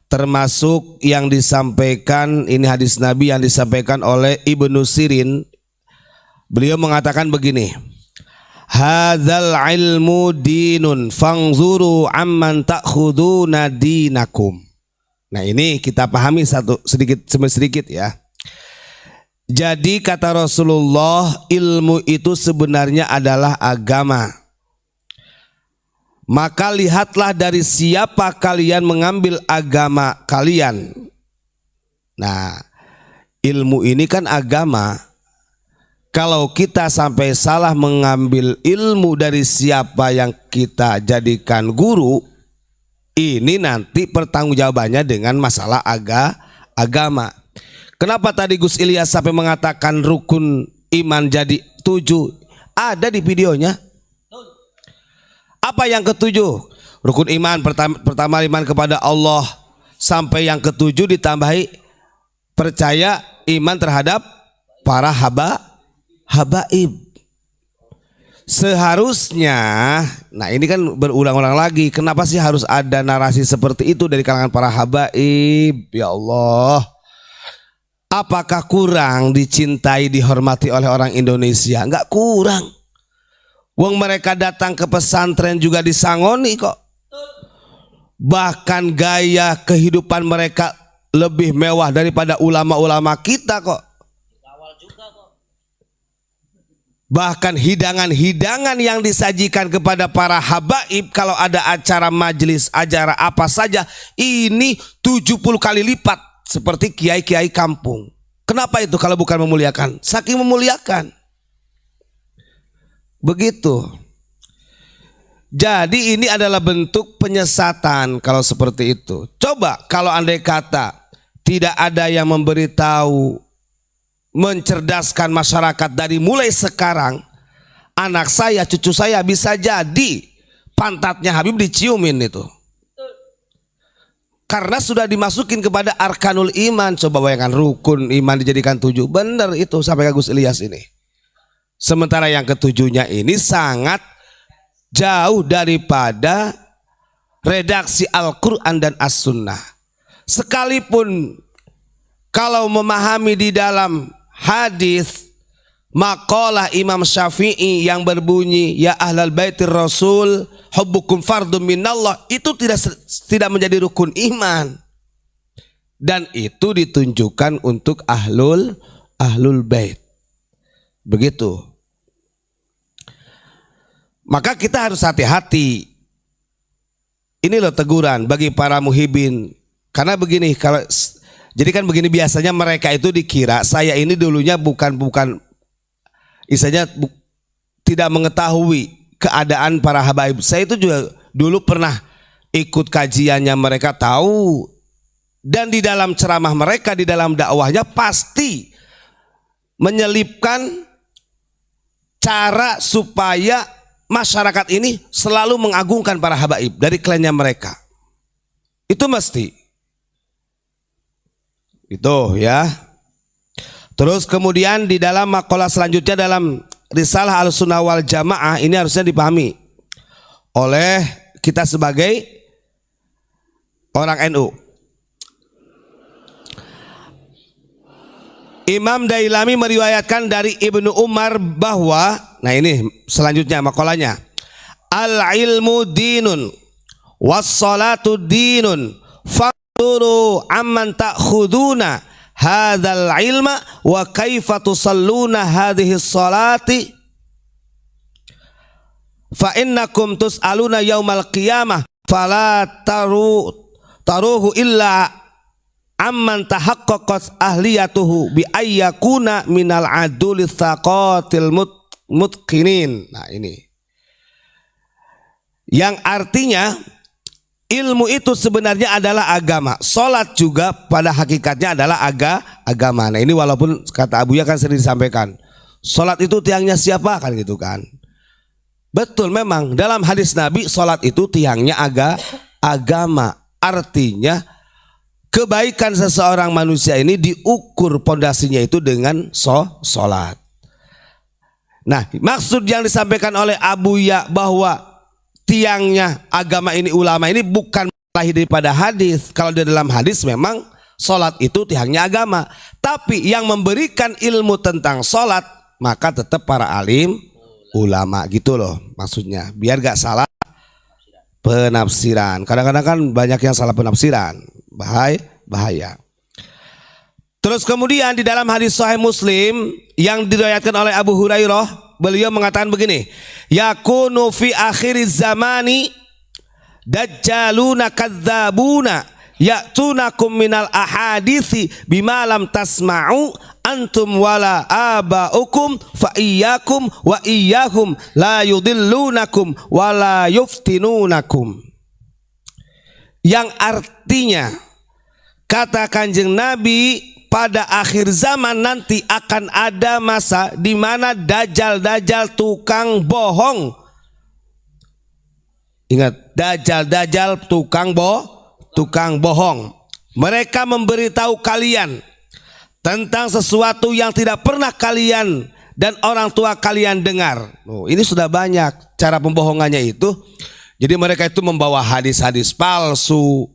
termasuk yang disampaikan, ini hadis Nabi yang disampaikan oleh Ibnu Sirin. Beliau mengatakan begini, hadzal ilmu dinun fangzuru amman ta'khuduna dinakum. Nah, ini kita pahami sedikit ya. Jadi kata Rasulullah, ilmu itu sebenarnya adalah agama. Maka lihatlah dari siapa kalian mengambil agama kalian. Nah, ilmu ini kan agama. Kalau kita sampai salah mengambil ilmu dari siapa yang kita jadikan guru, ini nanti pertanggungjawabannya dengan masalah agama. Kenapa tadi Gus Ilyas sampai mengatakan rukun iman jadi 7? Ada di videonya. Apa yang ketujuh? Rukun iman pertama iman kepada Allah, sampai yang ketujuh ditambahi percaya iman terhadap para habaib. Seharusnya, nah ini kan berulang-ulang lagi, kenapa sih harus ada narasi seperti itu dari kalangan para habaib? Ya Allah, apakah kurang dicintai, dihormati oleh orang Indonesia? Enggak kurang. Wong mereka datang ke pesantren juga disangoni kok. Bahkan gaya kehidupan mereka lebih mewah daripada ulama-ulama kita kok. Bahkan hidangan-hidangan yang disajikan kepada para habaib kalau ada acara majelis, acara apa saja, ini 70 kali lipat seperti kiai-kiai kampung. Kenapa itu kalau bukan memuliakan? Saking memuliakan. Begitu. Jadi ini adalah bentuk penyesatan kalau seperti itu. Coba kalau andai kata tidak ada yang memberitahu, mencerdaskan masyarakat dari mulai sekarang, anak saya, cucu saya bisa jadi pantatnya Habib diciumin itu. Karena sudah dimasukin kepada arkanul iman. Coba bayangkan rukun iman dijadikan 7. Benar itu sampai Gus Ilyas ini. Sementara yang ketujuhnya ini sangat jauh daripada redaksi Al-Quran dan As-Sunnah. Sekalipun kalau memahami di dalam hadis maqalah Imam Syafi'i yang berbunyi ya ahlal baitir rasul hubbukum fardun minallah, itu tidak menjadi rukun iman, dan itu ditunjukkan untuk ahlul bait. Begitu. Maka kita harus hati-hati. Ini loh teguran bagi para muhibin. Karena begini, kalau jadi kan begini, biasanya mereka itu dikira saya ini dulunya bukan istilahnya tidak mengetahui keadaan para habaib. Saya itu juga dulu pernah ikut kajiannya mereka, tahu, dan di dalam ceramah mereka, di dalam dakwahnya pasti menyelipkan cara supaya masyarakat ini selalu mengagungkan para habaib dari kliennya mereka. Itu mesti. Itu ya. Terus kemudian di dalam makalah selanjutnya dalam Risalah Ahlussunnah wal Jamaah, ini harusnya dipahami oleh kita sebagai orang NU. Imam Dailami meriwayatkan dari Ibnu Umar bahwa, nah ini selanjutnya makalahnya, al-ilmu dinun was-salatu dinun faqduru amman ta'khuduna hadzal ilma wa kaifa tusalluna hadhihi sholati fa innakum tus'aluna yaumal qiyamah fala taruhu illa amman tahaqqaqat ahliyatuhu bi ayyakuna minal adulis thaqatil mutqinin. Nah ini yang artinya ilmu itu sebenarnya adalah agama. Salat juga pada hakikatnya adalah agama. Nah ini walaupun kata Abuya kan sering disampaikan, salat itu tiangnya siapa kan gitu kan. Betul, memang dalam hadis Nabi salat itu tiangnya agama. Artinya kebaikan seseorang manusia ini diukur pondasinya itu dengan sholat. Nah, maksud yang disampaikan oleh Abuya bahwa tiangnya agama ini ulama ini bukan lahir daripada hadis. Kalau di dalam hadis memang sholat itu tiangnya agama. Tapi yang memberikan ilmu tentang sholat maka tetap para alim ulama gitu loh maksudnya. Biar gak salah penafsiran. Kadang-kadang kan banyak yang salah penafsiran. Bahaya. Terus kemudian di dalam hadis Sahih Muslim yang diriwayatkan oleh Abu Hurairah, beliau mengatakan begini, yakunu fi akhiriz zamani dajjaluna kadzabuna ya'tunakum minal ahadithi bima lam tasma'u antum wala aba'ukum fa iyyakum wa iyyahum la yudillunakum wala yuftinunakum. Yang artinya kata Kanjeng Nabi, pada akhir zaman nanti akan ada masa di mana dajjal tukang bohong. Ingat, dajjal tukang bohong. Mereka memberitahu kalian tentang sesuatu yang tidak pernah kalian dan orang tua kalian dengar. Ini sudah banyak cara pembohongannya itu. Jadi mereka itu membawa hadis-hadis palsu.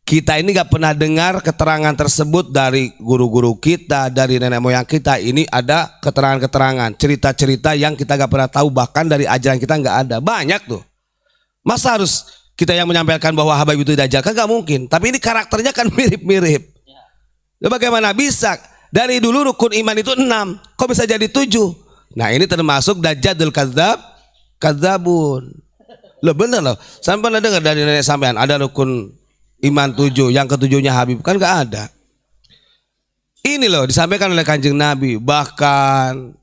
Kita ini gak pernah dengar keterangan tersebut dari guru-guru kita, dari nenek moyang kita. Ini ada keterangan-keterangan, cerita-cerita yang kita gak pernah tahu, bahkan dari ajaran kita gak ada. Banyak tuh. Masa harus kita yang menyampaikan bahwa Habib itu dajjal? Kan gak mungkin. Tapi ini karakternya kan mirip-mirip. Bagaimana bisa? Dari dulu rukun iman itu 6, kok bisa jadi 7? Nah ini termasuk dajjalul kadzabun. Loh bener loh. Sampai pernah dengar dari nenek sampean ada rukun iman 7, yang ketujuhnya Habib? Kan gak ada. Ini loh disampaikan oleh Kanjeng Nabi. Bahkan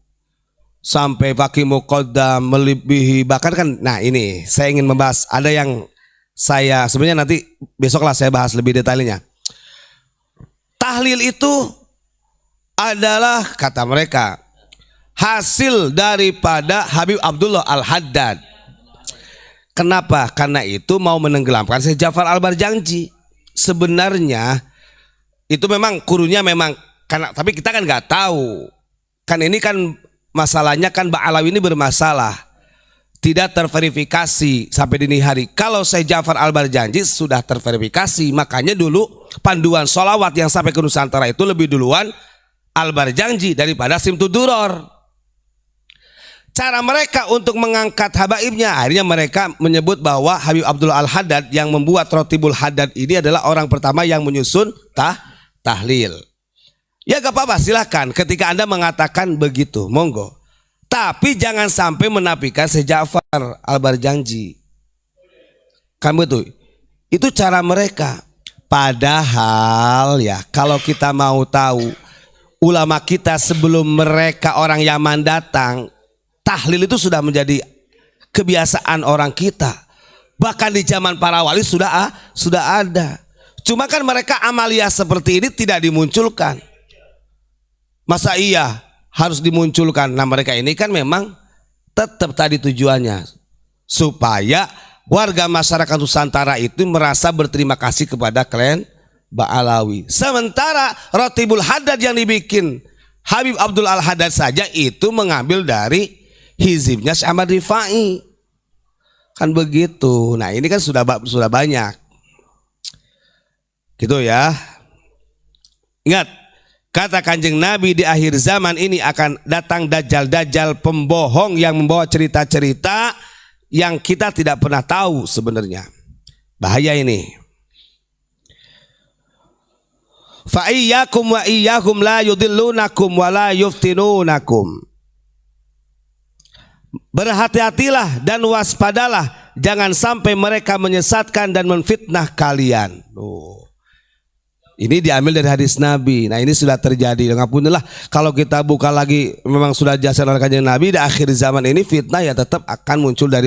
sampai pakai muqaddam melebihi, bahkan kan. Nah ini saya ingin membahas, ada yang saya sebenarnya nanti besoklah saya bahas lebih detailnya. Tahlil itu adalah kata mereka hasil daripada Habib Abdullah Al-Haddad. Kenapa? Karena itu mau menenggelamkan Syekh Ja'far Al-Barjangji. Sebenarnya itu memang kurunya memang karena, tapi kita kan nggak tahu. Kan ini kan masalahnya kan Ba'alawi ini bermasalah, tidak terverifikasi sampai dini hari. Kalau Syekh Ja'far Al-Barjangji sudah terverifikasi, makanya dulu panduan sholawat yang sampai ke Nusantara itu lebih duluan Al-Barjangji daripada Simtud-Duror. Cara mereka untuk mengangkat habaibnya, akhirnya mereka menyebut bahwa Habib Abdullah Al-Haddad yang membuat Rotibul Haddad ini adalah orang pertama yang menyusun tahlil. Ya gak apa-apa, silahkan ketika Anda mengatakan begitu, monggo. Tapi jangan sampai menafikan Syekh Ja'far Al-Barjangji. Kan betul. Itu cara mereka. Padahal ya kalau kita mau tahu, ulama kita sebelum mereka orang Yaman datang, tahlil itu sudah menjadi kebiasaan orang kita. Bahkan di zaman para wali sudah ada. Cuma kan mereka amalia seperti ini tidak dimunculkan. Masa iya harus dimunculkan? Nah mereka ini kan memang tetap tadi tujuannya supaya warga masyarakat Nusantara itu merasa berterima kasih kepada klan Ba'alawi. Sementara Rotibul Haddad yang dibikin Habib Abdul Al-Haddad saja itu mengambil dari hizibnya Syekh Ahmad Rifai. Kan begitu. Nah ini kan sudah banyak gitu ya. Ingat, kata Kanjeng Nabi, di akhir zaman ini akan datang dajjal pembohong yang membawa cerita-cerita yang kita tidak pernah tahu sebenarnya. Bahaya ini. Fa iyyakum wa iyyahum la yudillunakum wa la yuftinunakum. Berhati-hatilah dan waspadalah, jangan sampai mereka menyesatkan dan menfitnah kalian. Ini diambil dari hadis Nabi. Nah ini sudah terjadi. Alhamdulillah kalau kita buka lagi, memang sudah jasa oleh Kanjeng Nabi. Di akhir zaman ini fitnah ya tetap akan muncul dari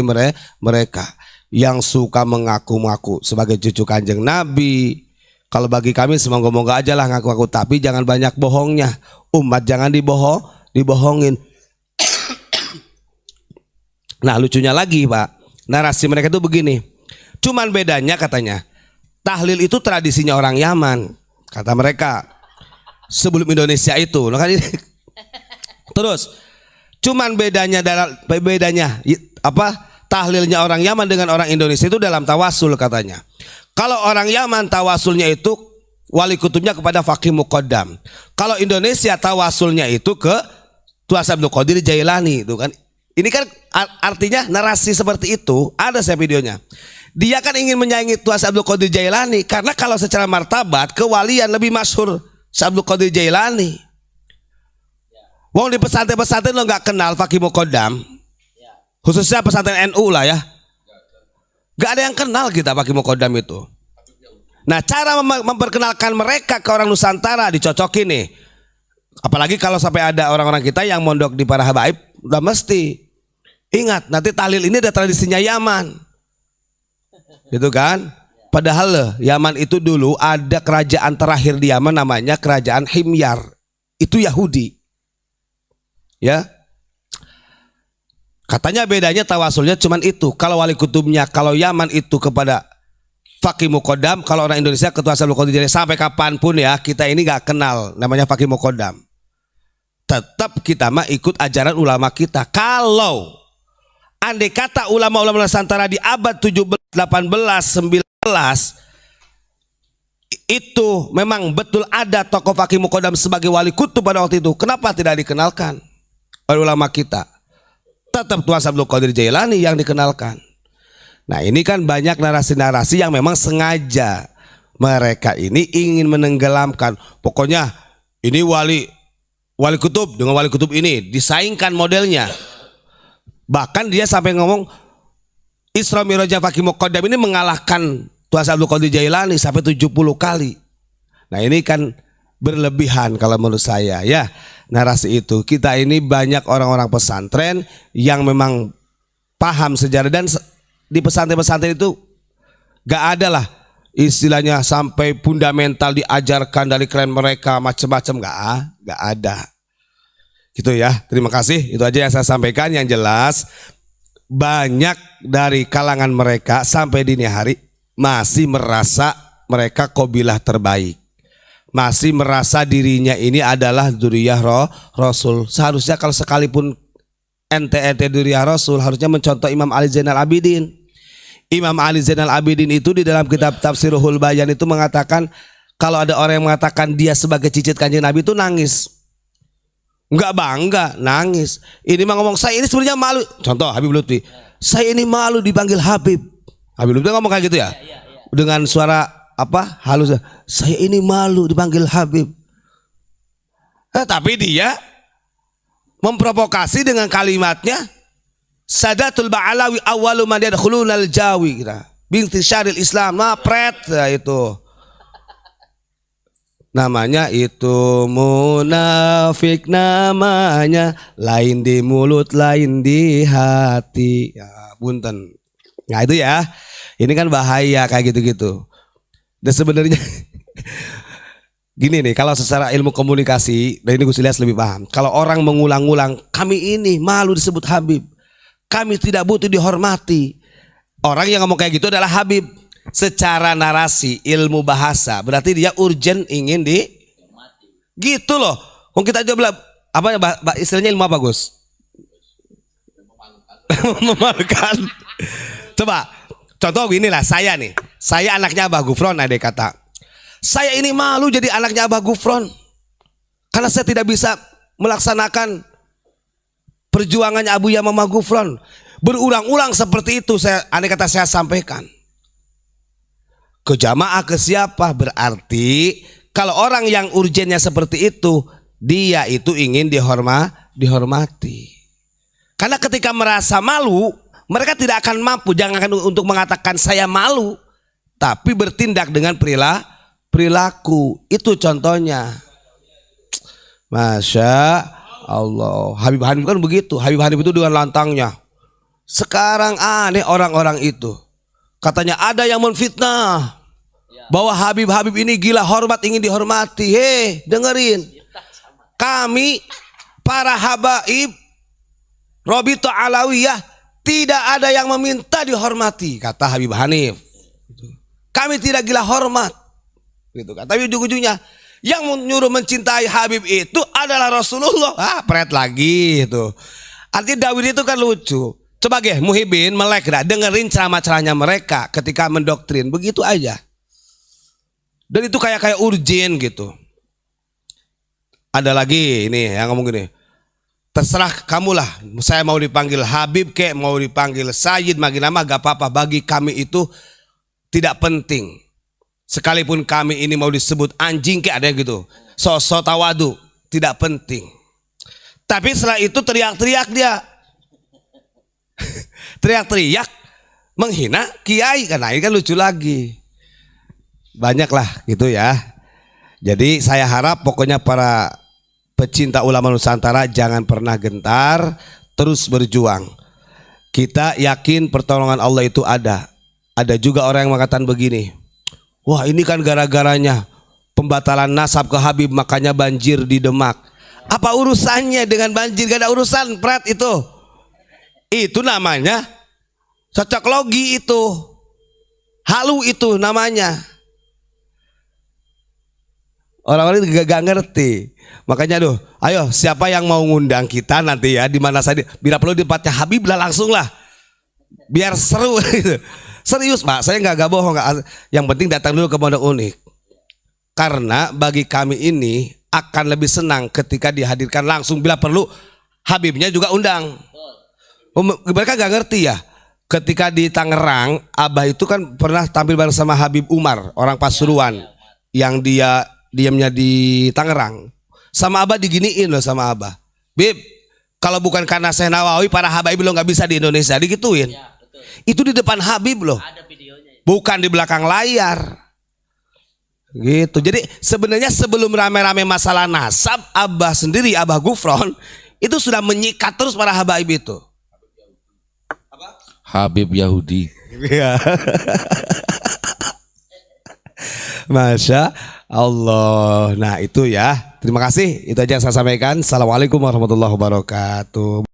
mereka yang suka mengaku-ngaku sebagai cucu Kanjeng Nabi. Kalau bagi kami semoga-moga aja lah ngaku-ngaku, tapi jangan banyak bohongnya. Umat jangan dibohongin. Nah lucunya lagi Pak, narasi mereka itu begini. Cuman bedanya katanya, tahlil itu tradisinya orang Yaman, kata mereka, sebelum Indonesia itu. Terus, cuman bedanya apa? Tahlilnya orang Yaman dengan orang Indonesia itu dalam tawasul katanya. Kalau orang Yaman tawasulnya itu wali kutubnya kepada Faqih Muqaddam. Kalau Indonesia tawasulnya itu ke Tuan Abdul Qadir Jailani itu kan. Ini kan artinya narasi seperti itu, ada saya videonya. Dia kan ingin menyaingi Tuan Abdul Qadir Jailani karena kalau secara martabat kewalian lebih masyhur Abdul Qadir Jailani. Wong di pesantren-pesantren lo nggak kenal Faqih Muqaddam, khususnya pesantren NU lah ya. Gak ada yang kenal kita Faqih Muqaddam itu. Nah, cara memperkenalkan mereka ke orang Nusantara dicocokin nih. Apalagi kalau sampai ada orang-orang kita yang mondok di para habaib, udah mesti ingat nanti tahlil ini ada tradisinya Yaman. Gitu kan? Padahal Yaman itu dulu ada kerajaan terakhir di Yaman namanya kerajaan Himyar. Itu Yahudi. Ya. Katanya bedanya tawasulnya cuman itu. Kalau wali kutubnya, kalau Yaman itu kepada Faqih Muqaddam, kalau orang Indonesia ketua Abdul Qadir Jailani. Sampai kapanpun ya kita ini gak kenal namanya Faqih Muqaddam. Tetap kita mah ikut ajaran ulama kita. Kalau andai kata ulama-ulama Nusantara di abad 17, 18, 19 itu memang betul ada tokoh Faqih Muqaddam sebagai wali kutub pada waktu itu, kenapa tidak dikenalkan oleh ulama kita? Tetap Tuan Abdul Qadir Jailani yang dikenalkan. Nah, ini kan banyak narasi-narasi yang memang sengaja mereka ini ingin menenggelamkan. Pokoknya ini wali kutub dengan wali kutub ini disaingkan modelnya. Bahkan dia sampai ngomong Isra Mi'rajnya Faqih Muqaddam ini mengalahkan Tuan Abdul Qadir Jailani sampai 70 kali. Nah, ini kan berlebihan kalau menurut saya ya. Narasi itu kita ini banyak orang-orang pesantren yang memang paham sejarah, dan di pesantren-pesantren itu gak ada lah istilahnya sampai fundamental diajarkan dari klan mereka macam-macam, gak ada gitu ya. Terima kasih, itu aja yang saya sampaikan. Yang jelas banyak dari kalangan mereka sampai dini hari masih merasa mereka qabilah terbaik, masih merasa dirinya ini adalah dzurriyyah Rasul. Seharusnya kalau sekalipun ente dzurriyyah Rasul harusnya mencontoh Imam Ali Zainal Abidin. Imam Ali Zainal Abidin itu di dalam kitab Tafsirul Bayan itu mengatakan kalau ada orang yang mengatakan dia sebagai cicit Kanjeng Nabi itu nangis. Enggak bangga, nangis. Ini mah ngomong saya ini sebenarnya malu. Contoh Habib Lutfi. Saya ini malu dipanggil Habib. Habib Lutfi ngomong kayak gitu ya. Dengan suara apa halus, saya ini malu dipanggil Habib. Tapi dia memprovokasi dengan kalimatnya Sadatul Ba'alawi awwalu man yadkhulunal jawi binti syaril Islam. Nah, pret ya itu namanya itu munafik, namanya lain di mulut lain di hati ya bunten. Nah itu ya, ini kan bahaya kayak gitu-gitu. Dan sebenarnya gini nih, kalau secara ilmu komunikasi, dan ini Gus Ilyas lebih paham. Kalau orang mengulang-ulang, kami ini malu disebut Habib, kami tidak butuh dihormati. Orang yang ngomong kayak gitu adalah Habib. Secara narasi, ilmu bahasa, berarti dia urgent ingin dihormati. Gitu loh. Kok kita coba apa ya istilahnya ilmu apa Gus? Memalukan. Coba contoh inilah saya nih. Saya anaknya Abah Gufron, ada kata. Saya ini malu jadi anaknya Abah Gufron. Karena saya tidak bisa melaksanakan perjuangannya Abu Yamamah Gufron. Berulang-ulang seperti itu andai kata saya sampaikan. Ke jamaah ke siapa? Berarti kalau orang yang urgennya seperti itu, dia itu ingin dihormati. Karena ketika merasa malu, mereka tidak akan mampu, jangankan untuk mengatakan saya malu, tapi bertindak dengan perilaku. Itu contohnya. Masya Allah. Habib Hanif kan begitu. Habib Hanif itu dengan lantangnya. Sekarang aneh orang-orang itu. Katanya ada yang menfitnah bahwa Habib-Habib ini gila hormat, ingin dihormati. Hei, dengerin. Kami para habaib Robito Alawiyah tidak ada yang meminta dihormati, kata Habib Hanif. Kami tidak gila hormat, gitu kan. Tapi ujung-ujungnya yang menyuruh mencintai Habib itu adalah Rasulullah. Pret lagi itu. Artinya Dawid itu kan lucu. Coba Muhibin melek dah, dengerin ceramah-ceramahnya mereka ketika mendoktrin, begitu aja. Dan itu kayak urgen gitu. Ada lagi ini yang ngomong gini, terserah kamulah, saya mau dipanggil Habib kek, mau dipanggil Sayyid, makin nama gak apa-apa, bagi kami itu tidak penting. Sekalipun kami ini mau disebut anjing kek, ada gitu, sosok tawadu, tidak penting. Tapi setelah itu teriak-teriak dia, teriak-teriak menghina kiai, karena ini kan lucu lagi. Banyak lah gitu ya. Jadi saya harap pokoknya para pecinta ulama Nusantara jangan pernah gentar, terus berjuang. Kita yakin pertolongan Allah itu ada. Ada juga orang yang mengatakan begini, wah ini kan gara-garanya pembatalan nasab ke Habib makanya banjir di Demak. Apa urusannya dengan banjir? Gak ada urusan, Prat itu. Itu namanya cocok logi itu. Halu itu namanya. Orang-orang itu gak ngerti. Makanya ayo siapa yang mau ngundang kita nanti ya di mana saja. Bila perlu di tempatnya Habib lah, langsung lah. Biar seru gitu. Serius Pak, saya gak bohong. Yang penting datang dulu ke Pondok Unik. Karena bagi kami ini akan lebih senang ketika dihadirkan langsung. Bila perlu Habibnya juga undang. Mereka gak ngerti ya. Ketika di Tangerang, Abah itu kan pernah tampil bareng sama Habib Umar, orang Pasuruan, yang dia diamnya di Tangerang. Sama Abah diginiin loh sama Abah, Bib, kalau bukan karena Syekh Nawawi para habaib lo nggak bisa di Indonesia, digituin. Ya, itu di depan Habib loh, ada videonya. Bukan di belakang layar. Gitu. Jadi sebenarnya sebelum rame-rame masalah nasab, Abah sendiri, Abah Gufron itu sudah menyikat terus para habaib itu. Habib Yahudi. Ya. Masya Allah. Nah itu ya. Terima kasih. Itu aja yang saya sampaikan. Assalamualaikum warahmatullahi wabarakatuh.